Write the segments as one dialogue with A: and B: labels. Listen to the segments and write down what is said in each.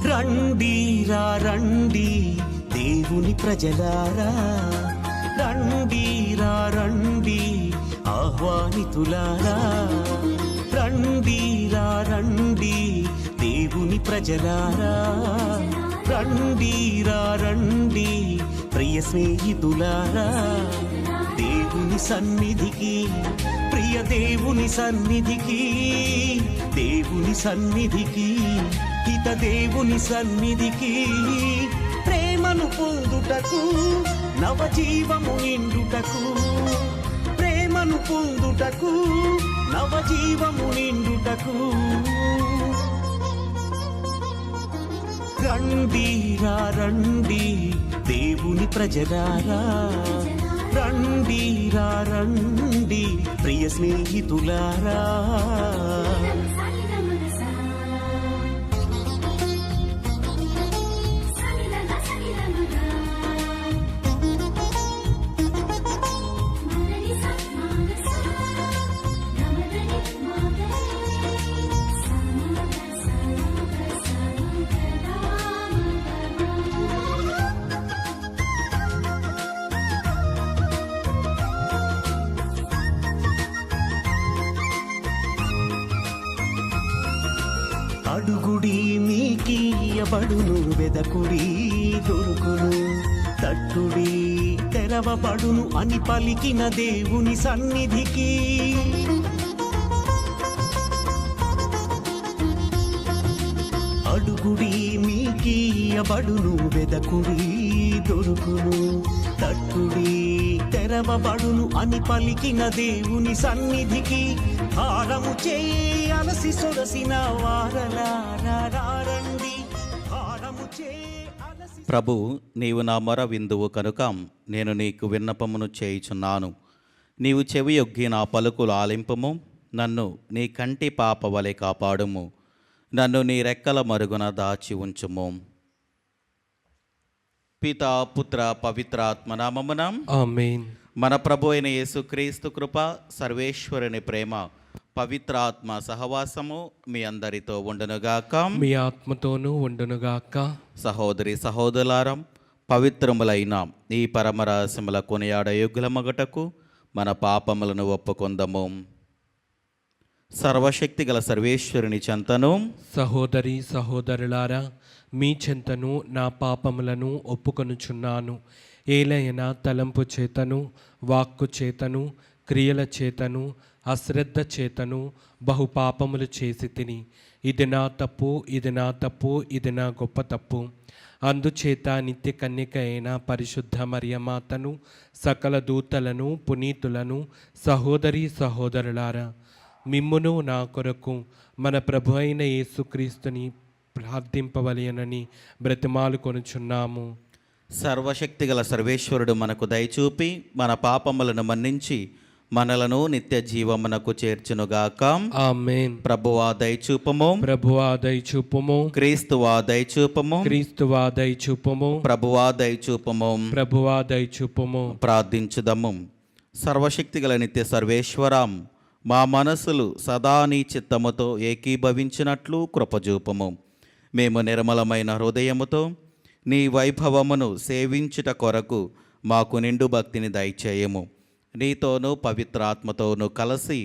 A: రండి రా రండి దేవుని ప్రజలారా, రండి రా రండి ఆహ్వానితులారా, రండి రా రండి దేవుని ప్రజలారా, రండి రా రండి ప్రియ స్నేహితులారా, దేవుని సన్నిధికి, ప్రియ దేవుని సన్నిధికి, దేవుని సన్నిధికి, హిత దేవుని సన్నిధికి, ప్రేమను పొందుటకు, నవజీవము నిండుటకు, ప్రేమను పొందుటకు, నవజీవము నిండుటకు, రండి రా రండి దేవుని ప్రజలారా, రండి రా రండి ప్రియ స్నేహితులారా. అడుగుడి మీకియబడును, వెదకుడి దొరుకును, తట్టుడి తెరవబడును అని పలికిన దేవుని సన్నిధికి, అడుగుడి మీకియబడును, వెదకుడి దొరుకును, తట్టుడి తెరవబడును అని పలికిన దేవుని సన్నిధికి, హారము చేయి అలసి సొరసిన వారలారా రండి, హారము చేయి అలసి
B: ప్రభు, నీవు నా మొర విందువు కనుక నేను నీకు విన్నపమును చేయుచున్నాను. నీవు చెవియొగ్గి నా పలుకులు ఆలింపుము. నన్ను నీ కంటి పాప వలె కాపాడుము. నన్ను నీ రెక్కల మరుగున దాచి ఉంచుము. పితా, పుత్ర, పవిత్రాత్మ నామమున
C: ఆమేన్.
B: మన ప్రభు అయిన యేసుక్రీస్తు కృప, సర్వేశ్వరుని ప్రేమ, పవిత్రాత్మ సహవాసము మీ అందరితో ఉండునుగాక.
C: మీ ఆత్మతోనూ ఉండునుగాక.
B: సహోదరి సహోదరులారం, పవిత్రములైన ఈ పరమరహస్యముల కొనియాడ యోగ్యులమగుటకు మన పాపములను ఒప్పుకొందము. సర్వశక్తిగల సర్వేశ్వరుని చెంతను,
C: సహోదరి సహోదరులారా, మీ చెంతను నా పాపములను ఒప్పుకొనుచున్నాను. ఏలైనా తలంపు చేతను, వాక్కు చేతను, క్రియల చేతను, అశ్రద్ధ చేతను బహు పాపములు చేసి తిని. ఇది నా తప్పు, ఇది నా తప్పు, ఇది నా గొప్ప తప్పు. అందుచేత నిత్య కన్యక అయిన పరిశుద్ధ మరియమాతను, సకల దూతలను, పునీతులను, సహోదరి సహోదరులారా, మిమ్మును నా కొరకు మన ప్రభు అయిన యేసుక్రీస్తుని ప్రార్థింపవలెనని బ్రతిమాలు కొనుచున్నాము.
B: సర్వశక్తిగల సర్వేశ్వరుడు మనకు దయచూపి మన పాపములను మన్నించి మనలను నిత్య జీవమునకు చేర్చునుగాక.
C: ఆమేన్.
B: ప్రభువా దయచూపము.
C: ప్రభువా దయచూపుము.
B: క్రీస్తువా దయచూపము.
C: క్రీస్తువా దయచూపుము.
B: ప్రభువా దయచూపము.
C: ప్రభువా దయచూపుము.
B: ప్రార్థించుదము. సర్వశక్తిగల నిత్య సర్వేశ్వరం, మా మనసులు సదా నీ చిత్తముతో ఏకీభవించినట్లు కృపజూపము. మేము నిర్మలమైన హృదయముతో నీ వైభవమును సేవించుట కొరకు మాకు నిండు భక్తిని దయచేయము. నీతోనూ పవిత్రాత్మతోనూ కలిసి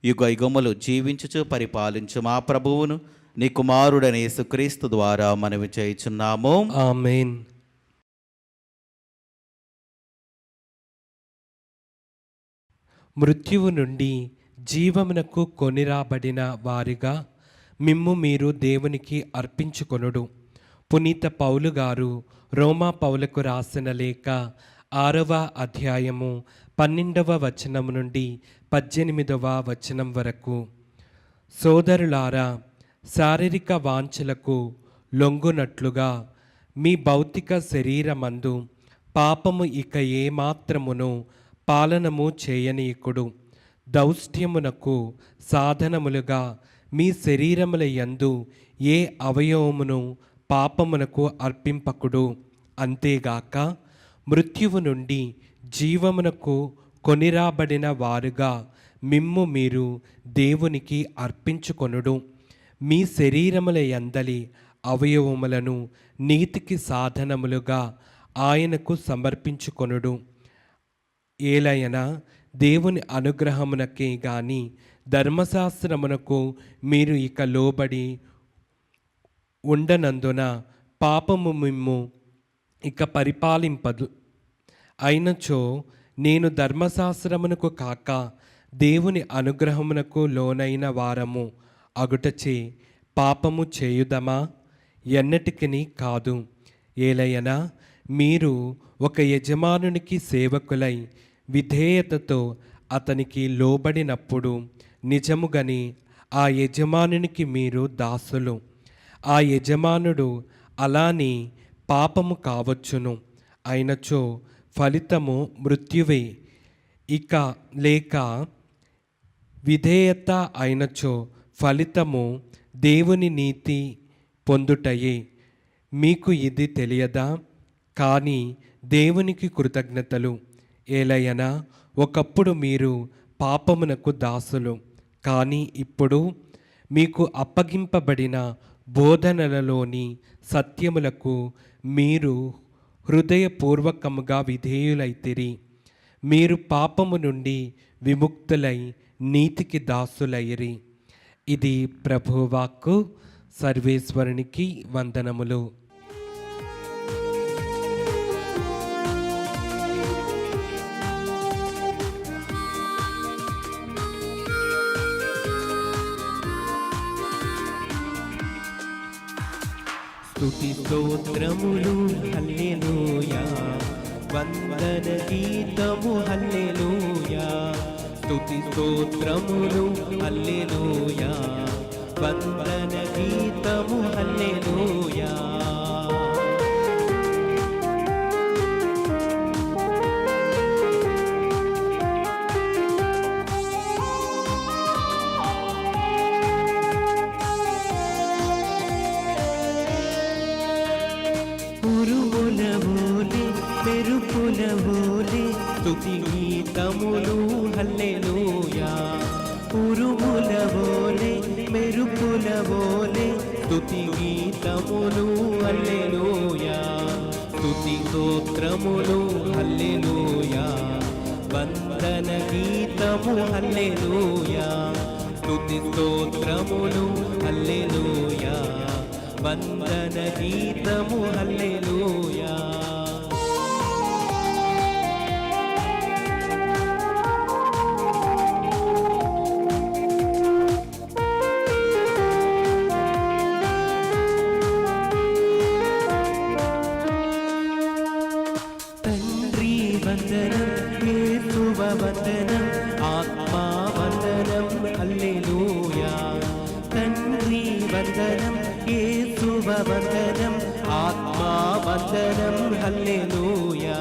B: యుగ యుగములు జీవించుచు పరిపాలించు మా ప్రభువును నీ కుమారుడైన యేసుక్రీస్తు ద్వారా మనవి చేయుచున్నాము.
C: ఆమేన్. మృత్యువు నుండి జీవమునకు కొనిరాబడిన వారిగా మిమ్ము మీరు దేవునికి అర్పించుకొనుడు. పునీత పౌలు గారు రోమా పౌలకు రాసిన లేఖ 6వ అధ్యాయము 12వ వచనం నుండి 18వ వచనం వరకు. సోదరులారా, శారీరక వాంఛలకు లొంగునట్లుగా మీ భౌతిక శరీరమందు పాపము ఇక ఏమాత్రమును పాలనము చేయనీయకుడు. దౌష్ట్యమునకు సాధనములుగా మీ శరీరముల యందు ఏ అవయవమును పాపమునకు అర్పింపకుడు. అంతేగాక మృత్యువు నుండి జీవమునకు కొనిరాబడిన వారుగా మిమ్ము మీరు దేవునికి అర్పించుకొనుడు. మీ శరీరముల యందలి అవయవములను నీతికి సాధనములుగా ఆయనకు సమర్పించుకొనుడు. ఏలయన దేవుని అనుగ్రహమునకే గాని ధర్మశాస్త్రమునకు మీరు ఇక లోబడి ఉండనందున పాపము మిమ్ము ఇక పరిపాలింపదు. అయినచో నేను ధర్మశాస్త్రమునకు కాక దేవుని అనుగ్రహమునకు లోనైన వారము అగుటచే పాపము చేయుదమా? ఎన్నటికిని కాదు. ఏలయనా మీరు ఒక యజమానునికి సేవకులై విధేయతతో అతనికి లోబడినప్పుడు నిజముగని ఆ యజమానునికి మీరు దాసులు. ఆ యజమానుడు అలాని పాపము కావచ్చును, అయినచో ఫలితము మృత్యువే. ఇక లేక విధేయత అయినచో ఫలితము దేవుని నీతి పొందుటయే. మీకు ఇది తెలియదా? కానీ దేవునికి కృతజ్ఞతలు. ఏలయనా ఒకప్పుడు మీరు పాపమునకు దాసులు, కానీ ఇప్పుడు మీకు అప్పగింపబడిన బోధనలలోని సత్యములకు మీరు హృదయపూర్వకముగా విధేయులైతిరి. మీరు పాపము నుండి విముక్తులై నీతికి దాసులైరి. ఇది ప్రభువాక్కు. సర్వేశ్వరునికి వందనములు. స్తుతి స్తోత్రములు హల్లెలూయా, వందన గీతము హల్లెలూయా. స్తుతి స్తోత్రములు హల్లెలూయా, వందన గీతము హల్లెలూయా. స్తుతి గీతములు హల్లెలూయా. ఉరుముల వోలే మెరుపుల వోలే స్తుతి గీతములు హల్లెలూయా. స్తుతి స్తోత్రములు హల్లెలూయా. వందన గీతము హల్లెలూయా. స్తుతి స్తోత్రములు హల్లెలూయా. వందన గీతము హల్లెలూయా. తండ్రి వందనం, యేసువ వందనం, ఆత్మా వందనం హల్లెలూయా. తండ్రి వందనం, యేసువ వందనం, ఆత్మా వందనం హల్లెలూయా.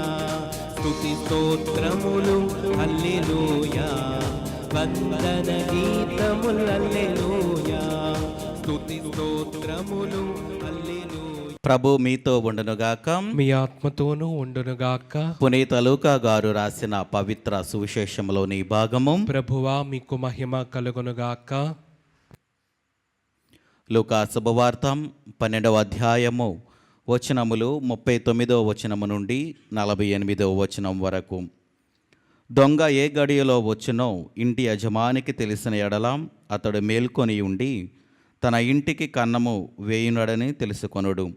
C: స్తుతి స్తోత్రములు హల్లెలూయా. వందన గీతములు హల్లెలూయా. స్తుతి స్తోత్రములు హల్లెలూయా.
B: ప్రభు మీతో ఉండునుగాక.
C: మీ ఆత్మతోనూ ఉండునుగాక.
B: పునీత లూకా గారు రాసిన పవిత్ర సువిశేషంలోని భాగము.
C: ప్రభువా మీకు మహిమ కలుగునుగాక.
B: లూకా శుభవార్త 12వ అధ్యాయము వచనములు 39వ వచనము నుండి 48వ వచనం వరకు. దొంగ ఏ గడియలో వచ్చునో ఇంటి యజమానికి తెలిసిన ఎడల అతడు మేల్కొని ఉండి తన ఇంటికి కన్నము వేయునడని తెలుసుకొనుడు.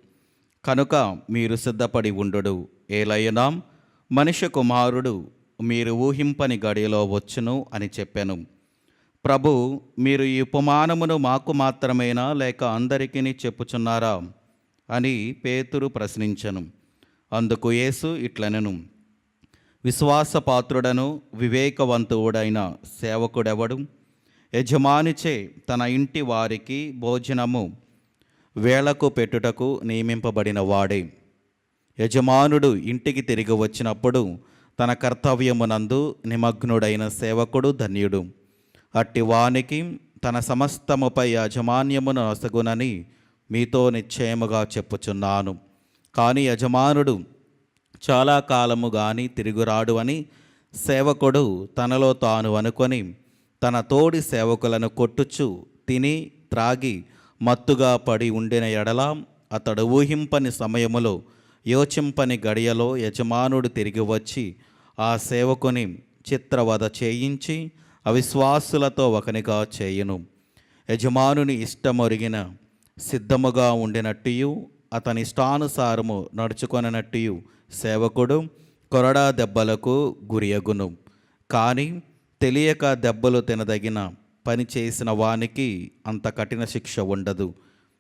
B: కనుక మీరు సిద్ధపడి ఉండుడు. ఏలైనా మనుష్య కుమారుడు మీరు ఊహింపని గడియలో వచ్చును అని చెప్పాను. ప్రభు, మీరు ఈ ఉపమానమును మాకు మాత్రమేనా లేక అందరికీ చెప్పుచున్నారా అని పేతురు ప్రశ్నించెను. అందుకు యేసు ఇట్లనెను, విశ్వాసపాత్రుడను వివేకవంతుడైన సేవకుడెవడు? యజమానిచే తన ఇంటి వారికి భోజనము వేళకు పెట్టుటకు నియమింపబడిన వాడే. యజమానుడు ఇంటికి తిరిగి వచ్చినప్పుడు తన కర్తవ్యమునందు నిమగ్నుడైన సేవకుడు ధన్యుడు. అట్టి వానికి తన సమస్తముపై యాజమాన్యమును నొసగునని మీతో నిశ్చయముగా చెప్పుచున్నాను. కానీ యజమానుడు చాలా కాలము గాని తిరుగురాడు అని సేవకుడు తనలో తాను అనుకొని తన తోడి సేవకులను కొట్టుచు తిని త్రాగి మత్తుగా పడి ఉండిన ఎడల అతడు ఊహింపని సమయములో యోచింపని గడియలో యజమానుడు తిరిగి వచ్చి ఆ సేవకుని చిత్రవద చేయించి అవిశ్వాసులతో ఒకనిగా చేయును. యజమానుని ఇష్టమొరిగిన సిద్ధముగా ఉండినట్టు అతని ఇష్టానుసారము నడుచుకొననట్టు సేవకుడు కొరడా దెబ్బలకు గురియగును. కానీ తెలియక దెబ్బలు తినదగిన పని చేసిన వానికి అంత కఠిన శిక్ష ఉండదు.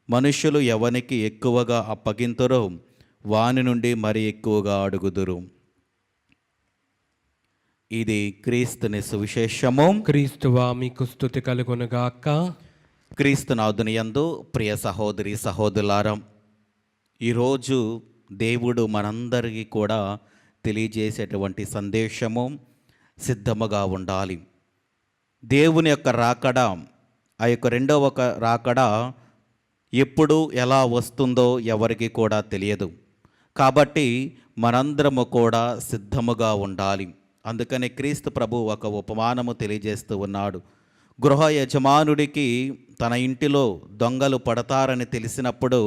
B: మనుష్యులు ఎవనికి ఎక్కువగా అప్పగింతురో వాని నుండి మరి ఎక్కువగా అడుగుదురు. ఇది క్రీస్తుని సువిశేషము.
C: క్రీస్తువా మీకు స్తుతి కలుగునుగాక.
B: క్రీస్తునాథుని యందు ప్రియ సహోదరి సహోదరులారా, ఈరోజు దేవుడు మనందరికీ కూడా తెలియజేసేటువంటి సందేశము సిద్ధముగా ఉండాలి. దేవుని యొక్క రాకడ, ఆ యొక్క రెండవ రాకడ ఎప్పుడు ఎలా వస్తుందో ఎవరికి కూడా తెలియదు. కాబట్టి మనందరము కూడా సిద్ధముగా ఉండాలి. అందుకని క్రీస్తు ప్రభు ఒక ఉపమానము తెలియజేస్తూ ఉన్నాడు. గృహ యజమానుడికి తన ఇంటిలో దొంగలు పడతారని తెలిసినప్పుడు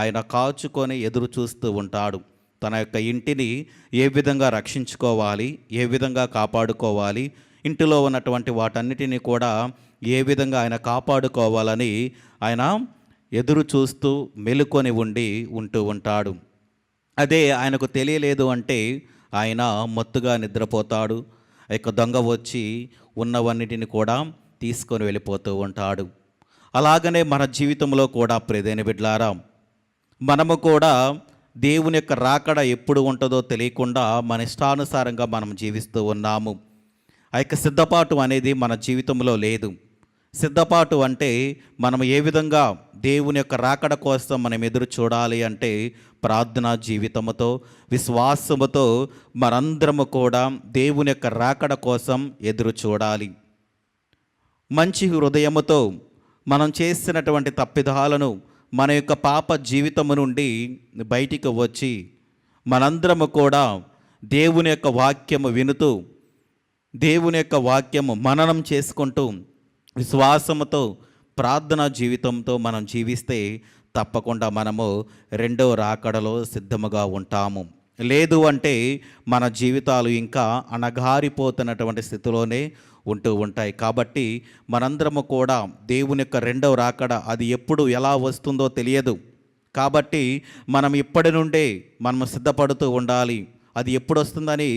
B: ఆయన కాచుకొని ఎదురు చూస్తూ ఉంటాడు. తన యొక్క ఇంటిని ఏ విధంగా రక్షించుకోవాలి, ఏ విధంగా కాపాడుకోవాలి, ఇంటిలో ఉన్నటువంటి వాటన్నిటినీ కూడా ఏ విధంగా ఆయన కాపాడుకోవాలని ఆయన ఎదురు చూస్తూ మెలుకొని ఉంటూ ఉంటాడు. అదే ఆయనకు తెలియలేదు అంటే ఆయన మత్తుగా నిద్రపోతాడు. ఆ యొక్క దొంగ వచ్చి ఉన్నవన్నిటిని కూడా తీసుకొని వెళ్ళిపోతూ ఉంటాడు. అలాగనే మన జీవితంలో కూడా ప్రియమైన బిడ్డలారా, మనము కూడా దేవుని యొక్క రాకడ ఎప్పుడు ఉంటుందో తెలియకుండా మన ఇష్టానుసారంగా మనం జీవిస్తూ ఉన్నాము. ఆ యొక్క సిద్ధపాటు అనేది మన జీవితంలో లేదు. సిద్ధపాటు అంటే మనం ఏ విధంగా దేవుని యొక్క రాకడ కోసం మనం ఎదురు చూడాలి అంటే ప్రార్థనా జీవితముతో, విశ్వాసముతో మనందరము కూడా దేవుని యొక్క రాకడ కోసం ఎదురు చూడాలి. మంచి హృదయముతో మనం చేసినటువంటి తప్పిదాలను, మన యొక్క పాప జీవితము నుండి బయటికి వచ్చి మనందరము కూడా దేవుని యొక్క వాక్యము వినుతూ, దేవుని యొక్క వాక్యము మననం చేసుకుంటూ, విశ్వాసముతో, ప్రార్థనా జీవితంతో మనం జీవిస్తే తప్పకుండా మనము రెండో రాకడలో సిద్ధముగా ఉంటాము. లేదు అంటే మన జీవితాలు ఇంకా అణగారిపోతున్నటువంటి స్థితిలోనే ఉంటూ ఉంటాయి. కాబట్టి మనందరము కూడా దేవుని యొక్క రెండవ రాకడ అది ఎప్పుడు ఎలా వస్తుందో తెలియదు. కాబట్టి మనం ఇప్పటి నుండే మనము సిద్ధపడుతూ ఉండాలి. అది ఎప్పుడు వస్తుందని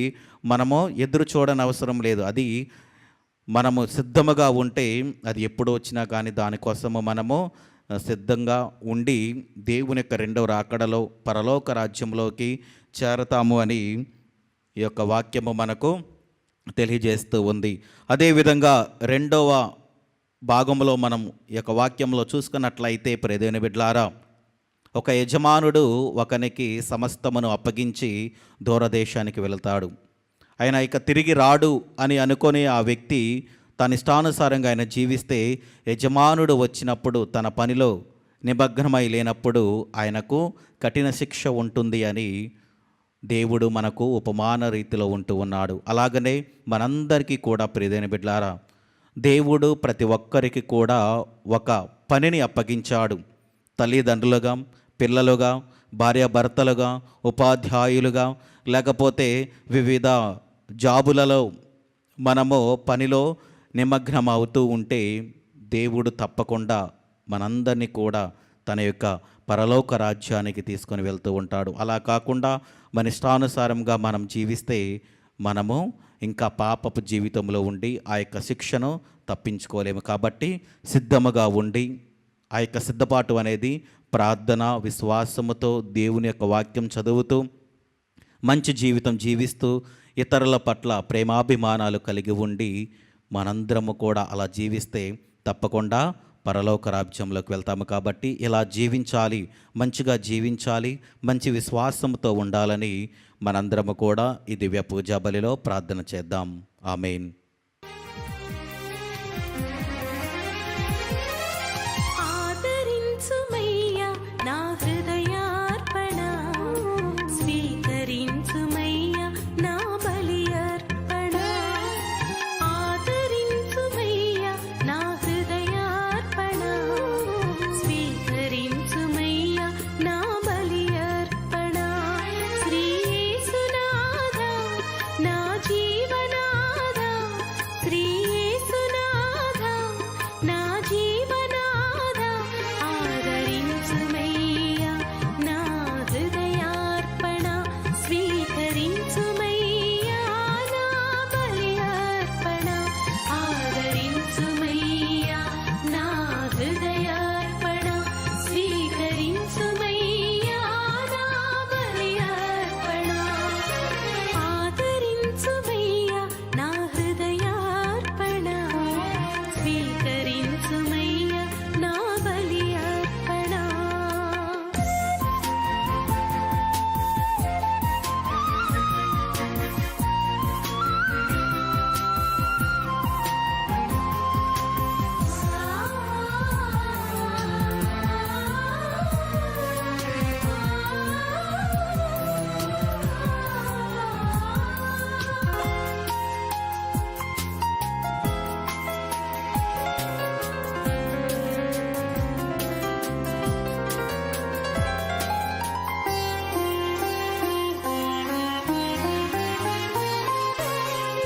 B: మనము ఎదురు చూడని అవసరం లేదు. అది మనము సిద్ధముగా ఉంటే అది ఎప్పుడు వచ్చినా కానీ దానికోసము మనము సిద్ధంగా ఉండి దేవుని యొక్క రెండవ రాకడలో పరలోక రాజ్యంలోకి చేరతాము అని ఈ యొక్క వాక్యము మనకు తెలియజేస్తూ ఉంది. అదేవిధంగా రెండవ భాగంలో మనం ఈ యొక్క వాక్యంలో చూసుకున్నట్లయితే ప్రియదేవుని బిడ్డలారా, ఒక యజమానుడు ఒకనికి సమస్తమును అప్పగించి దూరదేశానికి వెళతాడు. ఆయన ఇక తిరిగి రాడు అని అనుకొని ఆ వ్యక్తి తన ఇష్టానుసారంగా ఆయన జీవిస్తే, యజమానుడు వచ్చినప్పుడు తన పనిలో నిమగ్నమై లేనప్పుడు ఆయనకు కఠిన శిక్ష ఉంటుంది అని దేవుడు మనకు ఉపమాన రీతిలో ఉంటూ ఉన్నాడు. అలాగనే మనందరికీ కూడా ప్రియమైన బిడ్డలారా, దేవుడు ప్రతి ఒక్కరికి కూడా ఒక పనిని అప్పగించాడు. తల్లిదండ్రులుగా, పిల్లలుగా, భార్యాభర్తలుగా, ఉపాధ్యాయులుగా, లేకపోతే వివిధ జాబులలో మనము పనిలో నిమగ్నం అవుతూ ఉంటే దేవుడు తప్పకుండా మనందరినీ కూడా తన యొక్క పరలోక రాజ్యానికి తీసుకొని వెళ్తూ ఉంటాడు. అలా కాకుండా మన ఇష్టానుసారంగా మనం జీవిస్తే మనము ఇంకా పాపపు జీవితంలో ఉండి ఆ యొక్క శిక్షను తప్పించుకోలేము. కాబట్టి సిద్ధముగా ఉండి ఆ యొక్క సిద్ధపాటు అనేది ప్రార్థన, విశ్వాసముతో దేవుని యొక్క వాక్యం చదువుతూ మంచి జీవితం జీవిస్తూ ఇతరుల పట్ల ప్రేమాభిమానాలు కలిగి ఉండి మనందరము కూడా అలా జీవిస్తే తప్పకుండా పరలోక రాజ్యంలోకి వెళ్తాము. కాబట్టి ఇలా జీవించాలి, మంచిగా జీవించాలి, మంచి విశ్వాసంతో ఉండాలని మనందరము కూడా ఈ దివ్య పూజా బలిలో ప్రార్థన చేద్దాం. ఆమేన్.
D: ఆదరించుమయ్యా నా హృదయార్పణ, స్వీకరించుమయ్యా నా బలి అర్పణ. ఆదరించుమయ్యా నా హృదయార్పణ, స్వీకరించుమయ్యా నా బలి అర్పణ. శ్రీ యేసునాథా నా జీవనాథా, శ్రీ యేసునాథా నా జీవనాథా, ఆదరించుమయ్యా నా హృదయార్పణ, స్వీకరించుమయ్యా నా బలి అర్పణ. ఆదరించుమయ్యా నా హృదయార్పణ, స్వీకరించుమయ్యా నా బలి అర్పణ. ఆదరించుమయ్యా నా హృదయార్పణ, స్వీకరించుమయ్యా నా బలి అర్పణ.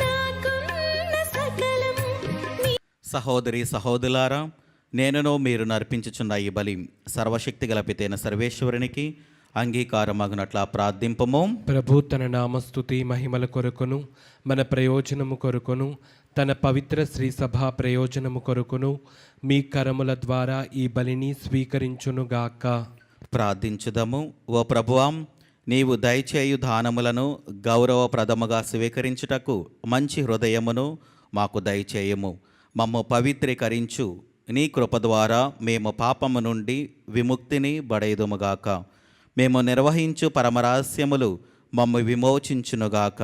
D: నాకున్న సకలం నీ
B: సహోదరి సహోదరులారా, నేనును మీరు నర్పించుచున్న ఈ బలి సర్వశక్తి గల పితైన సర్వేశ్వరునికి అంగీకారమగునట్లా ప్రార్థింపము.
C: ప్రభు తన నామస్తుతి మహిమల కొరకును మన ప్రయోజనము కొరకును తన పవిత్ర శ్రీ సభా ప్రయోజనము కొరకును మీ కరముల ద్వారా ఈ బలిని స్వీకరించునుగాక.
B: ప్రార్థించుదము. ఓ ప్రభువాం, నీవు దయచేయు దానములను గౌరవప్రదముగా స్వీకరించుటకు మంచి హృదయమును మాకు దయచేయము. మమ్ము పవిత్రీకరించు. నీ కృప ద్వారా మేము పాపము నుండి విముక్తిని బడైదుముగాక. మేము నిర్వహించు పరమరహస్యములు మమ్ము విమోచించునుగాక.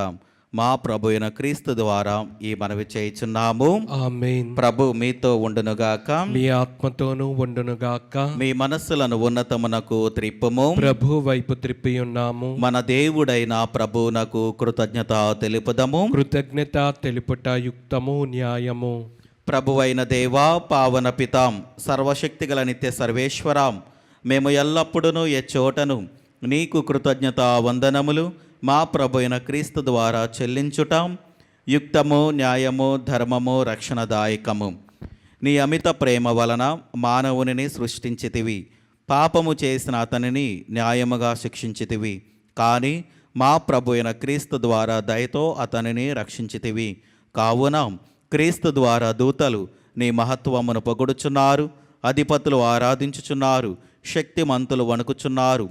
B: మా ప్రభు అయిన క్రీస్తు ద్వారా ఈ మనవి చేయుచున్నాము.
C: ఆమేన్.
B: ప్రభు మీతో ఉండునుగాక.
C: మీ ఆత్మతోనూ ఉండునుగాక.
B: మీ మనస్సులను ఉన్నతమునకు త్రిప్పుము.
C: ప్రభు వైపు త్రిప్పి ఉన్నాము.
B: మన దేవుడైన ప్రభువునకు కృతజ్ఞత తెలుపుదము.
C: కృతజ్ఞత తెలుపుట యుక్తము, న్యాయము.
B: ప్రభువైన దేవా, పావన పితాం, సర్వశక్తిగల నిత్య సర్వేశ్వరాం, మేము ఎల్లప్పుడూ ఎచ్చోటను నీకు కృతజ్ఞత వందనములు మా ప్రభు అయిన క్రీస్తు ద్వారా చెల్లించుటాం యుక్తము, న్యాయము, ధర్మము, రక్షణదాయకము. నీ అమిత ప్రేమ వలన మానవునిని సృష్టించితివి. పాపము చేసిన అతనిని న్యాయముగా శిక్షించితివి. కానీ మా ప్రభు అయిన క్రీస్తు ద్వారా దయతో అతనిని రక్షించితివి. కావున క్రీస్తు ద్వారా దూతలు నీ మహత్వమును పొగుడుచున్నారు, అధిపతులు ఆరాధించుచున్నారు, శక్తిమంతులు వణుకుచున్నారు.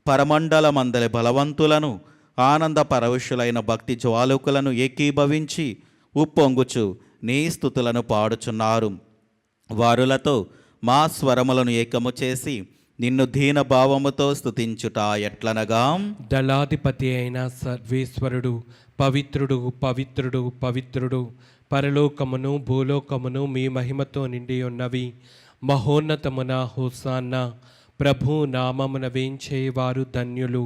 B: పరమండలమందలి బలవంతులను, ఆనంద పరవశులైన భక్తి జ్వాలకులను ఏకీభవించి ఉప్పొంగుచు నీ స్తుతులను పాడుచున్నారు. వారులతో మా స్వరములను ఏకము చేసి నిన్ను దీనభావముతో స్తుతించుట ఎట్లనగా,
C: దళాధిపతి అయిన సర్వేశ్వరుడు పవిత్రుడు, పవిత్రుడు, పవిత్రుడు. పరలోకమును భూలోకమును మీ మహిమతో నిండి ఉన్నవి. మహోన్నతమున హోసాన్న. ప్రభు నామమున వేంచేవారు ధన్యులు.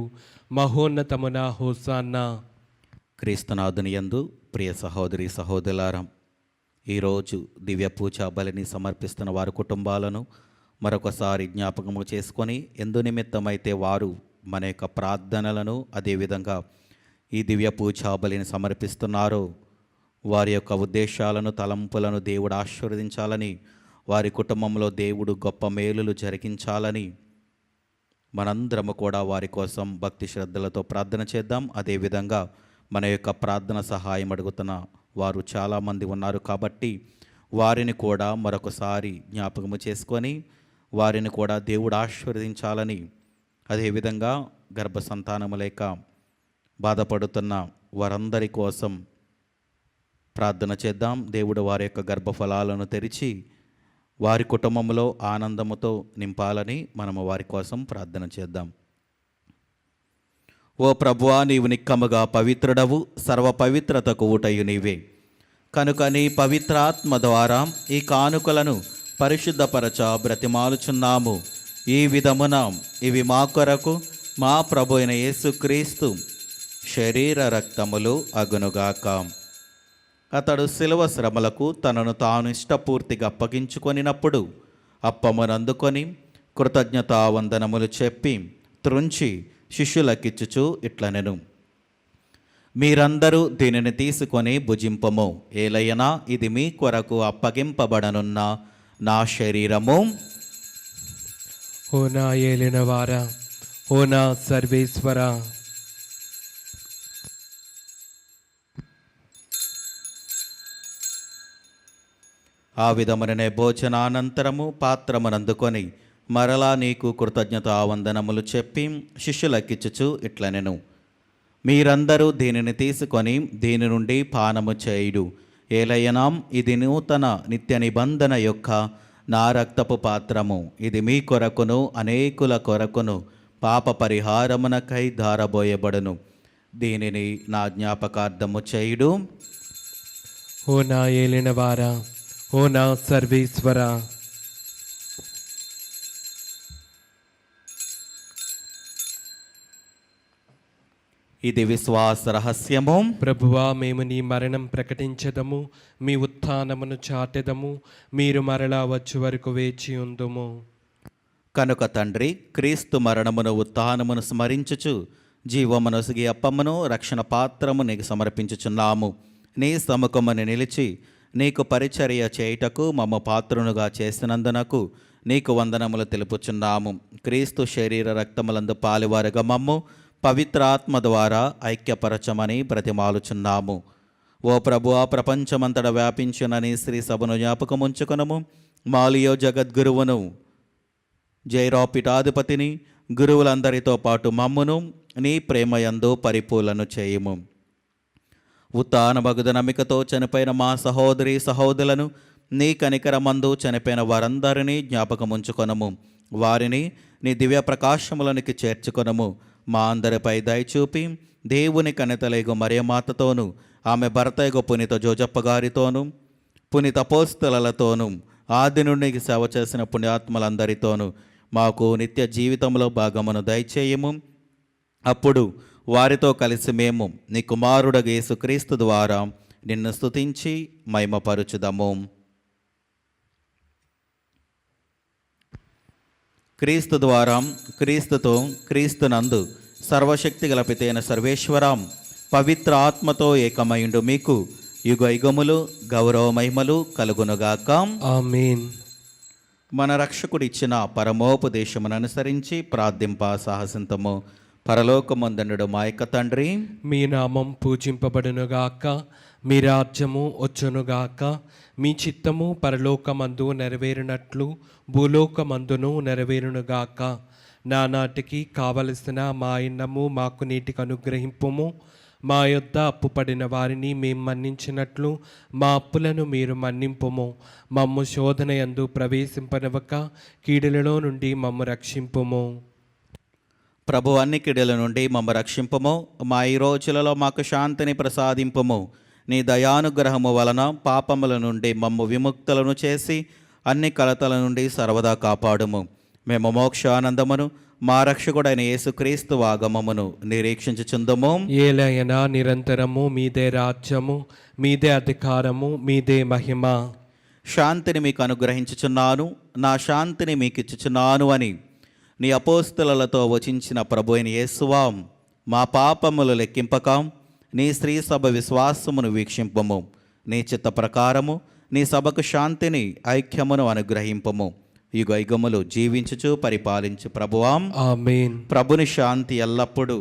C: మహోన్నతమున హోసాన్న.
B: క్రీస్తునాథుని యందు ప్రియ సహోదరి సహోదరులారా, ఈరోజు దివ్య పూజా బలిని సమర్పిస్తున్న వారి కుటుంబాలను మరొకసారి జ్ఞాపకము చేసుకొని, ఎందు నిమిత్తమైతే వారు మన యొక్క ప్రార్థనలను అదేవిధంగా ఈ దివ్య పూజా బలిని సమర్పిస్తున్నారో వారి యొక్క ఉద్దేశాలను, తలంపులను దేవుడు ఆశీర్వదించాలని, వారి కుటుంబంలో దేవుడు గొప్ప మేలులు జరిగించాలని మనందరము కూడా వారి కోసం భక్తి శ్రద్ధలతో ప్రార్థన చేద్దాం. అదేవిధంగా మన యొక్క ప్రార్థన సహాయం అడుగుతున్న వారు చాలామంది ఉన్నారు కాబట్టి వారిని కూడా మరొకసారి జ్ఞాపకము చేసుకొని వారిని కూడా దేవుడు ఆశీర్వదించాలని, అదేవిధంగా గర్భసంతానము లేక బాధపడుతున్న వారందరి కోసం ప్రార్థన చేద్దాం. దేవుడు వారి యొక్క గర్భఫలాలను తెరిచి వారి కుటుంబంలో ఆనందముతో నింపాలని మనము వారి కోసం ప్రార్థన చేద్దాం. ఓ ప్రభువా, నీవు నిక్కముగా పవిత్రుడవు, సర్వ పవిత్రతకు ఊటయు నీవే. కనుక నీ పవిత్రాత్మ ద్వారా ఈ కానుకలను పరిశుద్ధపరచ బ్రతిమాలుచున్నాము. ఈ విధమున ఇవి మా కొరకు మా ప్రభు అయిన యేసుక్రీస్తు శరీర రక్తములు అగునుగాక. అతడు శిలువ శ్రమలకు తనను తాను ఇష్టపూర్తిగా అప్పగించుకొనినప్పుడు అప్పమునందుకొని కృతజ్ఞతావందనములు చెప్పి త్రుంచి శిష్యులకిచ్చుచు ఇట్లనెను, మీరందరూ దీనిని తీసుకొని భుజింపము. ఏలయనా ఇది మీ కొరకు అప్పగింపబడనున్న నా శరీరము.
C: ఓ నా ఏలినవారా, ఓ నా సర్వేశ్వర.
B: ఆ విధముననే భోజనానంతరము పాత్రమునందుకొని మరలా నీకు కృతజ్ఞతావందనములు చెప్పి శిష్యులకిచ్చుచు ఇట్లనెను, మీరందరూ దీనిని తీసుకొని దీని నుండి పానము చేయుడు. ఏలయనాం ఇది నూతన నిత్య నిబంధన యొక్క నా రక్తపు పాత్రము. ఇది మీ కొరకును అనేకుల కొరకును పాప పరిహారమునకై ధారబోయబడును. దీనిని నా జ్ఞాపకార్థము చేయుడు.
C: ఓ నా ఏలినవారా, ఓ నా సర్వేశ్వర.
B: ఇది విశ్వాస రహస్యము.
C: ప్రభువా, మేము నీ మరణం ప్రకటించదము, మీ ఉత్థానమును చాటెదము. మీరు మరలా వచ్చు వరకు వేచి ఉందుము.
B: కనుక తండ్రి, క్రీస్తు మరణమును ఉత్థానమును స్మరించుచు జీవమునొసిగి అప్పమును రక్షణ పాత్రము నీకు సమర్పించుచున్నాము. నీ సముఖమును నిలిచి నీకు పరిచర్య చేయుటకు మమ్మ పాత్రునుగా చేసినందునకు నీకు వందనములు తెలుపుచున్నాము. క్రీస్తు శరీర రక్తములందు పాలివారుగా మమ్ము పవిత్రాత్మ ద్వారా ఐక్యపరచమని బ్రతిమాలుచున్నాము. ఓ ప్రభువా, ప్రపంచమంతట వ్యాపించునని శ్రీ సభను జ్ఞాపకముంచుకొనము. మాలియో జగద్గురువును, జైరా పీఠాధిపతిని, గురువులందరితో పాటు మమ్మును నీ ప్రేమయందు పరిపూలను చేయుము. ఉత్థానమగు నమ్మికతో చనిపోయిన మా సహోదరి సహోదరులను నీ కనికరమందు చనిపోయిన వారందరినీ జ్ఞాపకముంచుకొనము. వారిని నీ దివ్య ప్రకాశములనికి చేర్చుకొనము. మా అందరిపై దయచూపి దేవుని కనితలేగు మరియమాతతోనూ ఆమె భర్తయగు పునీత జోజప్ప గారితోనూ పునీత అపోస్తలతోనూ ఆది నుండి సేవ చేసిన పుణ్యాత్మలందరితోనూ మాకు నిత్య జీవితంలో భాగమును దయచేయము. అప్పుడు వారితో కలిసి మేము నీ కుమారుడగు యేసుక్రీస్తు ద్వారా నిన్ను స్తుతించి మహిమపరచుదము. క్రీస్తు ద్వారా, క్రీస్తుతో, క్రీస్తునందు సర్వశక్తి గల పితైన సర్వేశ్వరం పవిత్ర ఆత్మతో ఏకమైండు మీకు యుగ యుగములు గౌరవ మహిమలు కలుగునుగాక.
C: ఆమేన్.
B: మన రక్షకుడిచ్చిన పరమోపదేశమును అనుసరించి ప్రార్థింప సాహసింతము. పరలోకమందుండు మా యొక్క తండ్రి,
C: మీ నామం పూజింపబడునుగాక, మీ రాజ్యము వచ్చునుగాక, మీ చిత్తము పరలోకమందు నెరవేరినట్లు భూలోకమందును నెరవేరునుగాక. నానాటికి కావలసిన మా అన్నము మాకు నీటికి అనుగ్రహింపుము. మా యొద్ద అప్పుపడిన వారిని మేము మన్నించినట్లు మా అప్పులను మీరు మన్నింపుము. మమ్ము శోధన యందు ప్రవేశింపనివ్వక కీడులలో నుండి మమ్ము రక్షింపుము.
B: ప్రభు అన్ని కిడుల నుండి మమ్మ రక్షింపము. మా ఈ రోజులలో మాకు శాంతిని ప్రసాదింపము. నీ దయానుగ్రహము వలన పాపముల నుండి మమ్ము విముక్తులను చేసి అన్ని కలతల నుండి సర్వదా కాపాడుము. మేము మోక్షానందమును మా రక్షకుడైన యేసుక్రీస్తు ఆగమమును నిరీక్షించుచుందుము.
C: ఏలైనా నిరంతరము మీదే రాజ్యము, మీదే అధికారము, మీదే మహిమ.
B: శాంతిని మీకు అనుగ్రహించుచున్నాను, నా శాంతిని మీకు ఇచ్చుచున్నాను అని నీ అపోస్తలతో వచించిన ప్రభు అయిన యేసువా, మా పాపములు లెక్కింపక నీ స్త్రీ సభ విశ్వాసమును వీక్షింపము. నీ చిత్త ప్రకారము నీ సభకు శాంతిని ఐక్యమును అనుగ్రహింపము. యుగ యుగములు జీవించుచు పరిపాలించు ప్రభువాం.
C: ఆమేన్.
B: ప్రభుని శాంతి ఎల్లప్పుడూ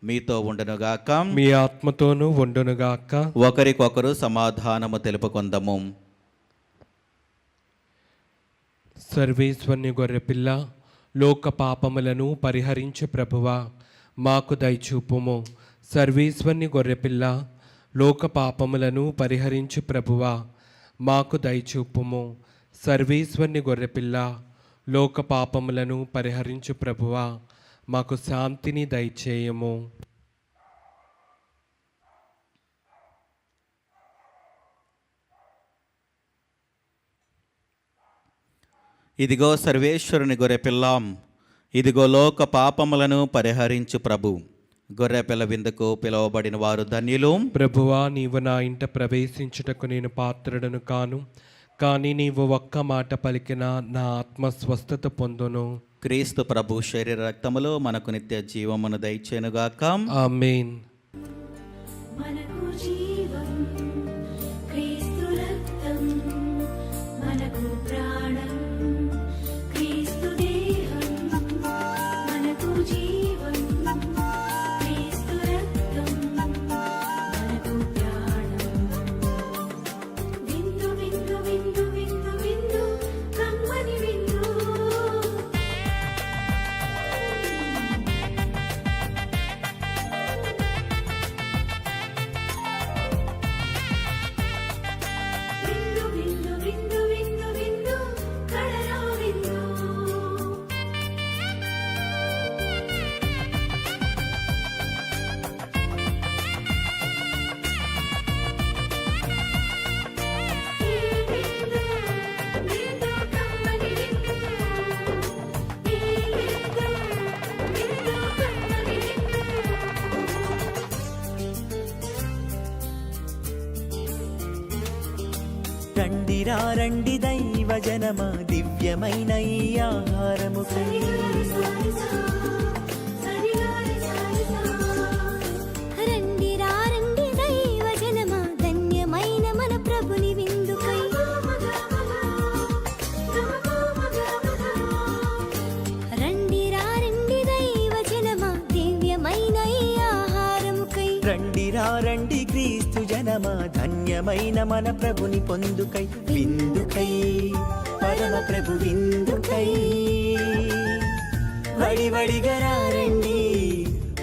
B: మీతో ఉండునుగాక,
C: మీ ఆత్మతోనూ ఉండునుగాక.
B: ఒకరికొకరు సమాధానము తెలుపుకొందము.
C: సర్వేశ్వరుని గొర్రెపిల్ల, లోక పాపములను పరిహరించు ప్రభువా, మాకు దయచూపుము. సర్వేశ్వరుని గొర్రెపిల్ల, లోక పాపములను పరిహరించు ప్రభువా, మాకు దయచూపుము. సర్వేశ్వరుని గొర్రెపిల్ల, లోక పాపములను పరిహరించు ప్రభువా, మాకు శాంతిని దయచేయము.
B: ఇదిగో సర్వేశ్వరుని గొర్రెపిల్లాం, ఇదిగో లోక పాపములను పరిహరించు ప్రభు. గొర్రెపిల్ల విందుకు పిలువబడిన వారు ధన్యులు.
C: ప్రభువా, నీవు నా ఇంట ప్రవేశించుటకు నేను పాత్రుడను కాను, కానీ నీవు ఒక్క మాట పలికిన నా ఆత్మ స్వస్థత పొందును.
B: క్రీస్తు ప్రభు శరీర రక్తములో మనకు నిత్య జీవమును దయచేనుగాక.
C: ఆమేన్.
D: మనకు జీవం క్రీస్తు రక్తం, మనకు ప్రాణం క్రీస్తు దేహం. మనకు జీవం క్రీస్తు రక్తం, మనకు ప్రాణం. విందు విందు విందు విందు విందు కమ్మని విందు. విందు విందు విందు విందు విందు కడరా విందు. ఈ విందు విందు కమ్మని విందు. ఈ విందు విందు కమ్మని విందు.
A: రండిరా రండి దైవ జనమ, దివ్యమైన ఈ ఆహారముకై
D: రండి రండి దైవ జనమా, ధన్యమైన మన ప్రభుని విందుకై. రండి రండి దైవ జనమా, దివ్యమైన ఈ ఆహారముకై.
A: రండిరా రండి క్రీస్తు జనమ, ధన్యమైన మన ప్రభుని పొందుకై. విందుకై పరమ ప్రభు విందుకై వడివడిగా రండి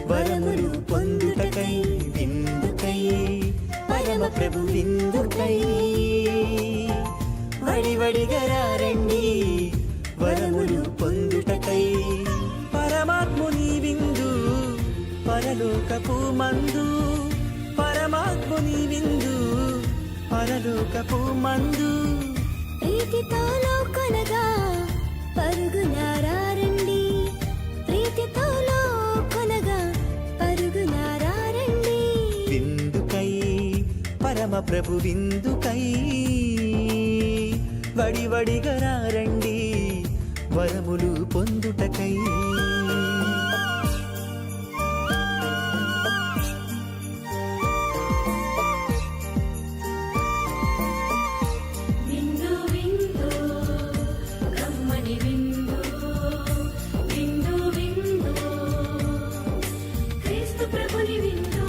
A: వరములు పొందుటకై. విందుకై పరమ ప్రభు విందుకై వడివడిగా రండి వరములు పొందుటకై. పరమాత్ముని విందు పరలోకపు మందు పరమాత్ముని విందు పరలోకపు మందు
D: ప్రీతితో కొనగా పరుగునారండి ప్రీతితో కొనగా పరుగునారండి
A: విందుకై పరమ ప్రభు విందుకై వడివడిగా రండి వరములు పొందుటకై
D: విందు విందు కమ్మని విందు విందు విందు క్రీస్తు ప్రభుని విందు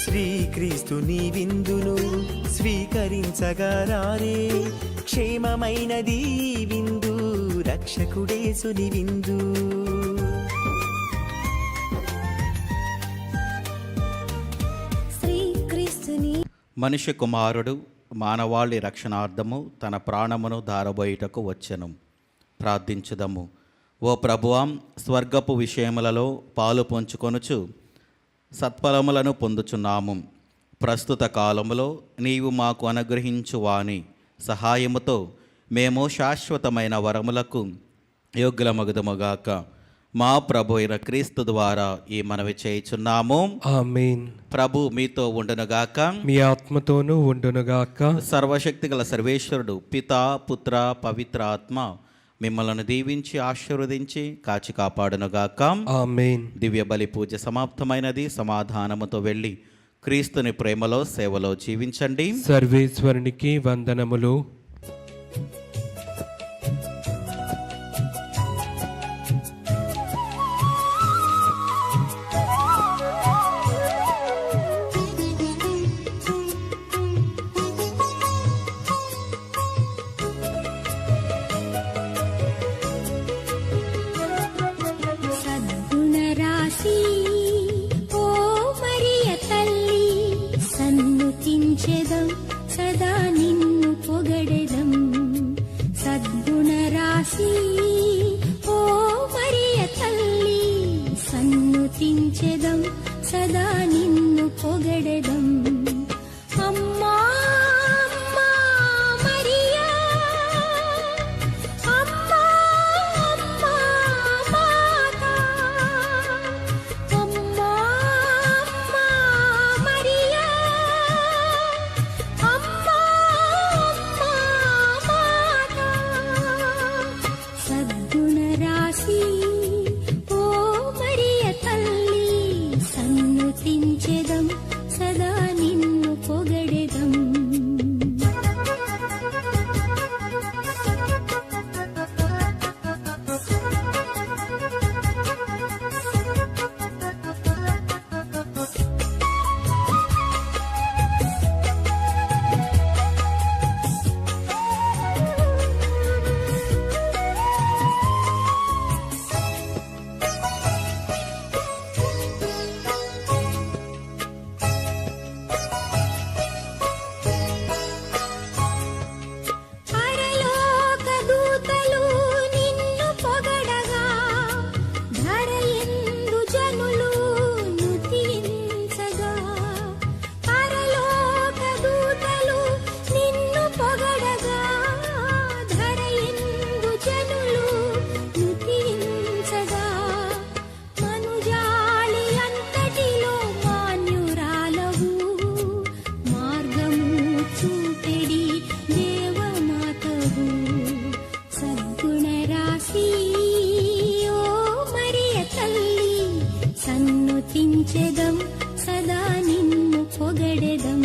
A: శ్రీక్రీస్తుని విందును స్వీకరించగరారే క్షేమమైనది ఈ విందు రక్షకుడేసుని విందు
D: శ్రీక్రీస్తుని
B: మనిషి కుమారుడు మానవాళి రక్షణార్థము తన ప్రాణమును ధారబోయుటకు వచ్చెను. ప్రార్థించుదము. ఓ ప్రభువాం, స్వర్గపు విషయములలో పాలు పంచుకొనుచు సత్ఫలములను పొందుచున్నాము. ప్రస్తుత కాలములో నీవు మాకు అనుగ్రహించు వాని సహాయముతో మేము శాశ్వతమైన వరములకు యోగ్యులమగుదముగాక. మా ప్రభు అయిన క్రీస్తు ద్వారా ఈ మనవి చేయుచున్నాము.
C: ఆమేన్.
B: ప్రభు మీతో ఉండునుగాక.
C: మీ ఆత్మతోనూ ఉండునుగాక.
B: సర్వశక్తిగల సర్వేశ్వరుడు పితా పుత్ర పవిత్ర ఆత్మ మిమ్మల్ని దీవించి ఆశీర్వదించి కాచి కాపాడునుగాక.
C: ఆమేన్.
B: దివ్య బలి పూజ సమాప్తమైనది. సమాధానముతో వెళ్ళి క్రీస్తుని ప్రేమలో సేవలో జీవించండి.
C: సర్వేశ్వరునికి వందనములు.
D: సద్గుణరాశి ఓ మరియ తల్లి సన్నుతించెదం సదా నిన్ను పొగడెదం సద్గుణరాశి ఓ మరియ తల్లి సన్నుతించెదం సదా నిన్ను పొగడెదం అమ్మా అమ్మా మరియా అమ్మా అమ్మా మాతా అమ్మా అమ్మా మరియా అమ్మా అమ్మా మాతా సద్గుణరాశి ఓ మరియ తల్లి సన్నుతించెదం సదా నిన్ను పొగడెదం పరలోక దూతలు నిన్ను పొగడగా ధరయందు జనులు నుతించగా పరలోక దూతలు నిన్ను పొగడగా ధరయందు జనులు నుతించగా మనుజాళి అంతటిలో మాన్యురాలవు మార్గము చూపెడి దేవమాతవు సద్గుణరాశి ఓ మరియ తల్లి సన్నుతించెదం సదా నిన్ను పొగడెదం